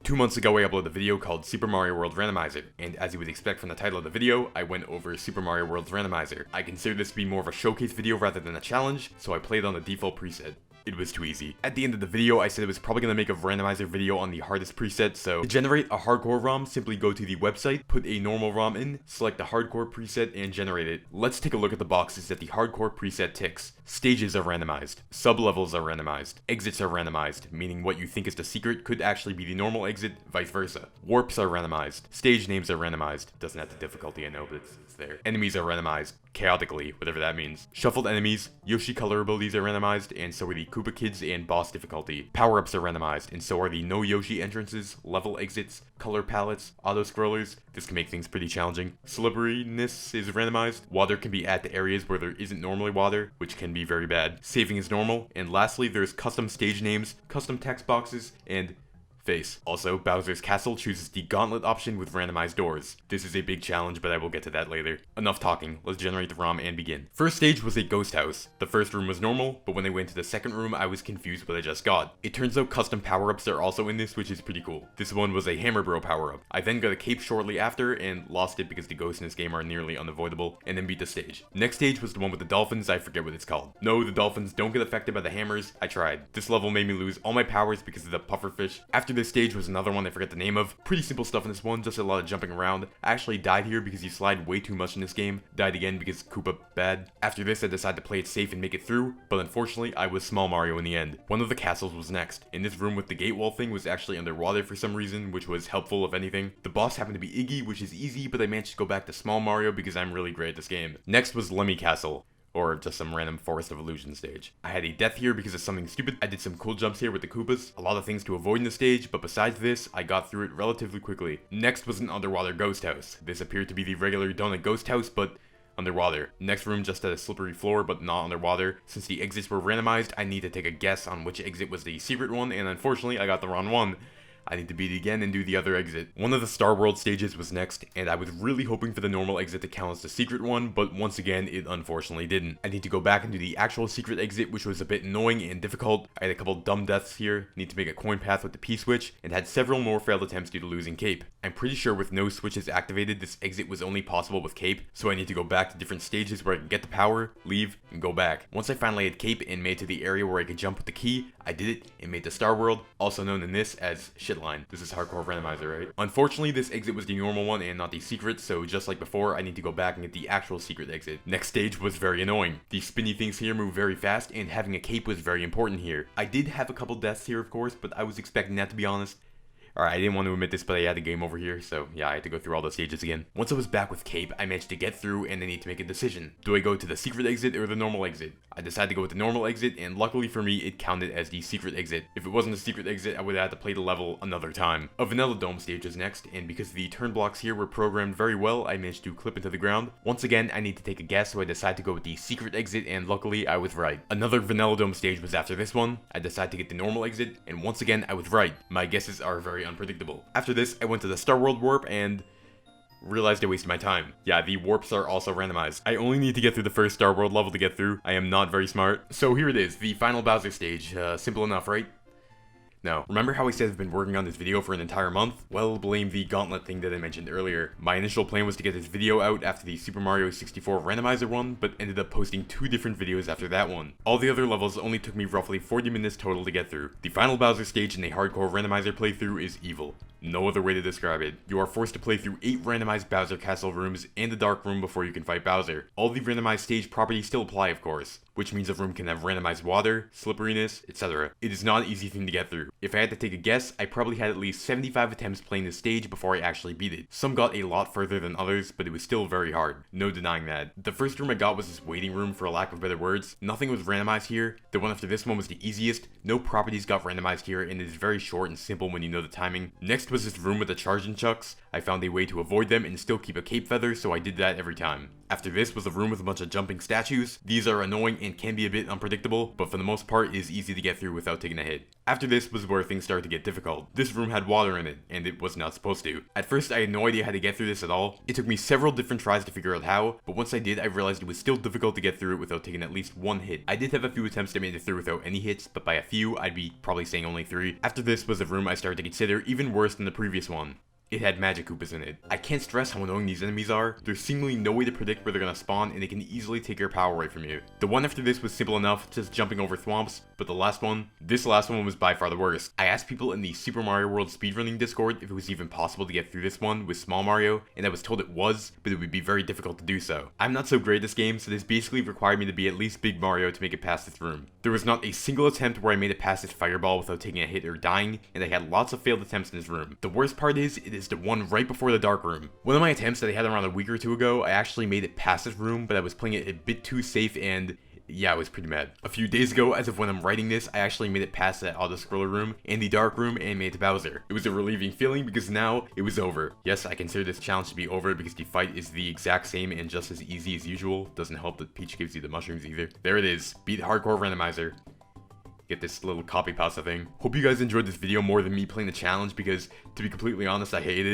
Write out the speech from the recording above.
2 months ago I uploaded a video called Super Mario World Randomizer, and as you would expect from the title of the video, I went over Super Mario World's Randomizer. I consider this to be more of a showcase video rather than a challenge, so I played on the default preset. It was too easy. At the end of the video, I said I was probably going to make a randomizer video on the hardest preset, so to generate a hardcore ROM, simply go to the website, put a normal ROM in, select the hardcore preset, and generate it. Let's take a look at the boxes that the hardcore preset ticks. Stages are randomized. Sub-levels are randomized. Exits are randomized, meaning what you think is the secret could actually be the normal exit, vice versa. Warps are randomized. Stage names are randomized. Doesn't have the difficulty, I know, but it's there. Enemies are randomized. Chaotically, whatever that means. Shuffled enemies, Yoshi color abilities are randomized, and so are the Koopa Kids and boss difficulty. Power-ups are randomized, and so are the no Yoshi entrances, level exits, color palettes, auto-scrollers. This can make things pretty challenging. Slipperiness is randomized. Water can be at the areas where there isn't normally water, which can be very bad. Saving is normal, and lastly, there's custom stage names, custom text boxes, and face. Also, Bowser's Castle chooses the gauntlet option with randomized doors. This is a big challenge, but I will get to that later. Enough talking, let's generate the ROM and begin. First stage was a ghost house. The first room was normal, but when I went to the second room, I was confused what I just got. It turns out custom power-ups are also in this, which is pretty cool. This one was a Hammer Bro power-up. I then got a cape shortly after, and lost it because the ghosts in this game are nearly unavoidable, and then beat the stage. Next stage was the one with the dolphins, I forget what it's called. No, the dolphins don't get affected by the hammers. I tried. This level made me lose all my powers because of the pufferfish. After this stage was another one I forget the name of. Pretty simple stuff in this one, just a lot of jumping around. I actually died here because you slide way too much in this game. Died again because Koopa bad. After this I decided to play it safe and make it through, but unfortunately I was Small Mario in the end. One of the castles was next, and this room with the gate wall thing was actually underwater for some reason, which was helpful if anything. The boss happened to be Iggy, which is easy, but I managed to go back to Small Mario because I'm really great at this game. Next was Lemmy Castle. Or just some random Forest of Illusion stage. I had a death here because of something stupid. I did some cool jumps here with the Koopas. A lot of things to avoid in the stage, but besides this, I got through it relatively quickly. Next was an underwater ghost house. This appeared to be the regular donut ghost house, but underwater. Next room just had a slippery floor, but not underwater. Since the exits were randomized, I need to take a guess on which exit was the secret one, and unfortunately, I got the wrong one. I need to beat it again and do the other exit. One of the Star World stages was next, and I was really hoping for the normal exit to count as the secret one, but once again, it unfortunately didn't. I need to go back and do the actual secret exit, which was a bit annoying and difficult. I had a couple dumb deaths here, need to make a coin path with the P-switch, and had several more failed attempts due to losing cape. I'm pretty sure with no switches activated, this exit was only possible with cape, so I need to go back to different stages where I can get the power, leave, and go back. Once I finally had cape and made to the area where I could jump with the key, I did it and made the Star World, also known in this as Shitline. This is hardcore randomizer, right? Unfortunately, this exit was the normal one and not the secret, so just like before, I need to go back and get the actual secret exit. Next stage was very annoying. The spinny things here move very fast, and having a cape was very important here. I did have a couple deaths here, of course, but I was expecting that, to be honest. Alright, I didn't want to admit this, but I had a game over here, so yeah, I had to go through all those stages again. Once I was back with cape, I managed to get through, and I need to make a decision. Do I go to the secret exit or the normal exit? I decided to go with the normal exit, and luckily for me, it counted as the secret exit. If it wasn't a secret exit, I would have had to play the level another time. A Vanilla Dome stage is next, and because the turn blocks here were programmed very well, I managed to clip into the ground. Once again, I need to take a guess, so I decided to go with the secret exit, and luckily, I was right. Another Vanilla Dome stage was after this one. I decided to get the normal exit, and once again, I was right. My guesses are very unpredictable. After this, I went to the Star World warp and realized I wasted my time. Yeah, the warps are also randomized. I only need to get through the first Star World level to get through. I am not very smart. So here it is, the final Bowser stage. Simple enough, right? No. Remember how I said I've been working on this video for an entire month? Well, blame the gauntlet thing that I mentioned earlier. My initial plan was to get this video out after the Super Mario 64 randomizer one, but ended up posting 2 different videos after that one. All the other levels only took me roughly 40 minutes total to get through. The final Bowser stage in a hardcore randomizer playthrough is evil. No other way to describe it. You are forced to play through 8 randomized Bowser Castle rooms and the Dark Room before you can fight Bowser. All the randomized stage properties still apply, of course, which means a room can have randomized water, slipperiness, etc. It is not an easy thing to get through. If I had to take a guess, I probably had at least 75 attempts playing this stage before I actually beat it. Some got a lot further than others, but it was still very hard. No denying that. The first room I got was this waiting room, for a lack of better words. Nothing was randomized here. The one after this one was the easiest. No properties got randomized here, and it is very short and simple when you know the timing. Next was this room with the charging chucks. I found a way to avoid them and still keep a cape feather, so I did that every time. After this was a room with a bunch of jumping statues. These are annoying and can be a bit unpredictable, but for the most part it is easy to get through without taking a hit. After this was where things started to get difficult. This room had water in it, and it was not supposed to. At first I had no idea how to get through this at all. It took me several different tries to figure out how, but once I did, I realized it was still difficult to get through it without taking at least one hit. I did have a few attempts that made it through without any hits, but by a few, I'd be probably saying only 3. After this was a room I started to consider even worse than the previous one. It had magic Koopas in it. I can't stress how annoying these enemies are. There's seemingly no way to predict where they're gonna spawn, and they can easily take your power away from you. The one after this was simple enough, just jumping over thwomps, but this last one was by far the worst. I asked people in the Super Mario World speedrunning Discord if it was even possible to get through this one with Small Mario, and I was told it was, but it would be very difficult to do so. I'm not so great at this game, so this basically required me to be at least Big Mario to make it past this room. There was not a single attempt where I made it past this fireball without taking a hit or dying, and I had lots of failed attempts in this room. The worst part is, it is the one right before the dark room. One of my attempts that I had around a week or two ago, I actually made it past this room, but I was playing it a bit too safe and yeah, I was pretty mad. A few days ago, as of when I'm writing this, I actually made it past that auto-scroller room and the dark room and made it to Bowser. It was a relieving feeling because now it was over. Yes, I consider this challenge to be over because the fight is the exact same and just as easy as usual. Doesn't help that Peach gives you the mushrooms either. There it is. Beat Hardcore Randomizer. Get this little copy pasta thing. Hope you guys enjoyed this video more than me playing the challenge because, to be completely honest, I hate it.